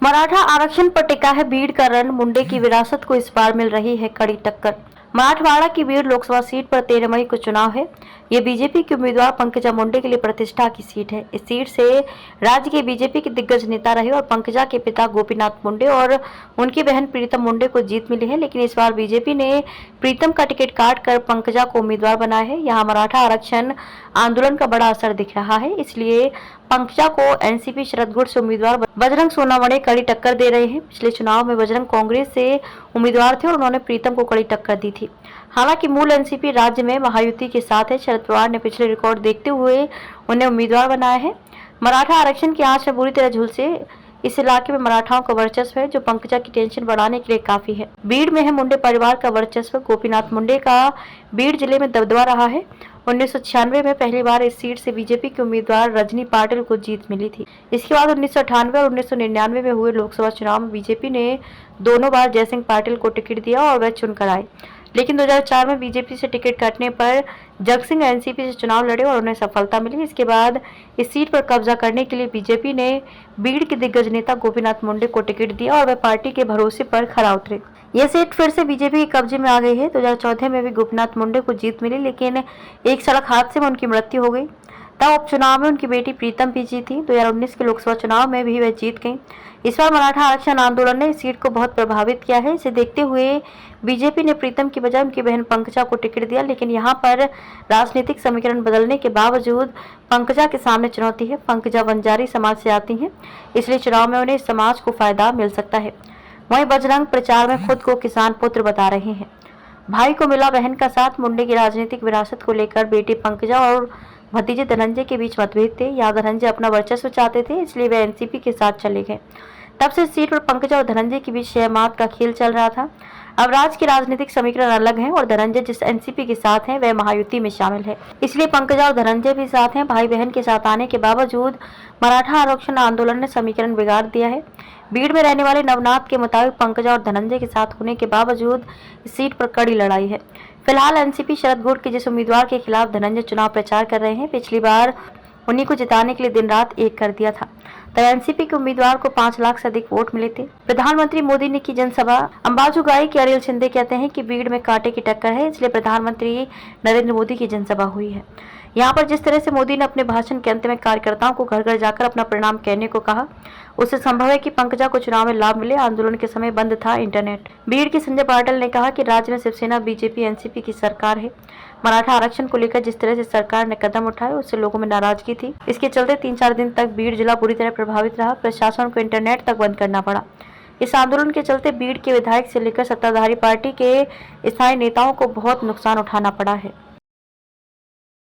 मराठा आरक्षण पर टिका है भीड़ का रण। मुंडे की विरासत को इस बार मिल रही है कड़ी टक्कर। मराठवाड़ा की भीड़ लोकसभा सीट पर 13 मई को चुनाव है। ये बीजेपी के उम्मीदवार पंकजा मुंडे के लिए प्रतिष्ठा की सीट है। इस सीट से राज्य के बीजेपी के दिग्गज नेता रहे और पंकजा के पिता गोपीनाथ मुंडे और उनकी बहन प्रीतम मुंडे को जीत मिली है। लेकिन इस बार बीजेपी ने प्रीतम का टिकट काट कर पंकजा को उम्मीदवार बनाया है। यहाँ मराठा आरक्षण आंदोलन का बड़ा असर दिख रहा है, इसलिए पंकजा को एनसीपी शरदगढ़ से उम्मीदवार बजरंग सोनावड़े कड़ी टक्कर दे रहे हैं। पिछले चुनाव में बजरंग कांग्रेस से उम्मीदवार थे और उन्होंने प्रीतम को कड़ी टक्कर दी थी। हालांकि मूल एनसीपी राज्य में महायुति के साथ है। शरद पवार ने पिछले रिकॉर्ड देखते हुए उन्हें उम्मीदवार बनाया है। मराठा आरक्षण की आंच में बुरी तरह झुलसे इस इलाके में मराठाओं का वर्चस्व है, जो पंकजा की टेंशन बढ़ाने के लिए काफी है। बीड़ में है मुंडे परिवार का वर्चस्व। गोपीनाथ मुंडे का बीड़ जिले में दबदबा रहा है। 1996 में पहली बार इस सीट से बीजेपी के उम्मीदवार रजनी पाटिल को जीत मिली थी। इसके बाद 1998 और 1999 में हुए लोकसभा चुनाव में बीजेपी ने दोनों बार जयसिंह पाटिल को टिकट दिया और वह चुनकर आए। लेकिन 2004 में बीजेपी से टिकट काटने पर जगसिंह एनसीपी से चुनाव लड़े और उन्हें सफलता मिली। इसके बाद इस सीट पर कब्जा करने के लिए बीजेपी ने बीड़ के दिग्गज नेता गोपीनाथ मुंडे को टिकट दिया और वह पार्टी के भरोसे पर खरा उतरे। यह सीट फिर से बीजेपी के कब्जे में आ गई है। 2014 में भी गोपीनाथ मुंडे को जीत मिली, लेकिन एक सड़क हादसे में उनकी मृत्यु हो गई। तब उपचुनाव में उनकी बेटी प्रीतम भी जीती। 2019 के लोकसभा चुनाव में भी वह जीत गई। इस बार मराठा आरक्षण आंदोलन ने इस सीट को बहुत प्रभावित किया है। इसे देखते हुए बीजेपी ने प्रीतम की बजाय उनकी बहन पंकजा को टिकट दिया, लेकिन यहाँ पर राजनीतिक समीकरण बदलने के बावजूद पंकजा के सामने चुनौती है। पंकजा बंजारी समाज से आती हैं, इसलिए चुनाव में उन्हें इस समाज को फायदा मिल सकता है। वहीं बजरंग प्रचार में खुद को किसान पुत्र बता रहे हैं। भाई को मिला बहन का साथ। मुंडे की राजनीतिक विरासत को लेकर बेटी पंकजा और भतीजे धनंजय के बीच मतभेद थे। यहाँ धनंजय अपना वर्चस्व चाहते थे, इसलिए वे एनसीपी के साथ चले गए। तब से सीट पर पंकजा और धनंजय के बीच शहमात का खेल चल रहा था। अब राज्य के राजनीतिक समीकरण अलग हैं और धनंजय जिस एनसीपी के साथ हैं वह महायुति में शामिल है, इसलिए पंकजा और धनंजय भी साथ हैं। भाई बहन के साथ आने के बावजूद मराठा आरक्षण आंदोलन ने समीकरण बिगाड़ दिया है। बीड़ में रहने वाले नवनाथ के मुताबिक पंकजा और धनंजय के साथ होने के बावजूद इस सीट पर कड़ी लड़ाई है। फिलहाल एनसीपी शरदगढ़ के जिस उम्मीदवार के खिलाफ धनंजय चुनाव प्रचार कर रहे हैं, पिछली बार उन्हीं को जिताने के लिए दिन रात एक कर दिया था। तब एनसीपी के उम्मीदवार को 5 लाख से अधिक वोट मिले थे। प्रधानमंत्री मोदी ने की जनसभा। अंबाजुगाई के अनिल शिंदे कहते हैं कि बीड़ में कांटे की टक्कर है, इसलिए प्रधानमंत्री नरेंद्र मोदी की जनसभा हुई है। यहाँ पर जिस तरह से मोदी ने अपने भाषण के अंत में कार्यकर्ताओं को घर घर जाकर अपना परिणाम कहने को कहा, उससे संभव है कि पंकजा को चुनाव में लाभ मिले। आंदोलन के समय बंद था इंटरनेट। बीड़ के संजय पाटिल ने कहा कि राज्य में शिवसेना बीजेपी एनसीपी की सरकार है। मराठा आरक्षण को लेकर जिस तरह से सरकार ने कदम उठाए, उससे लोगों में नाराजगी थी। इसके चलते 3-4 दिन तक बीड़ जिला बुरी तरह प्रभावित रहा। प्रशासन को इंटरनेट तक बंद करना पड़ा। इस आंदोलन के चलते बीड़ के विधायक से लेकर सत्ताधारी पार्टी के स्थानीय नेताओं को बहुत नुकसान उठाना पड़ा है।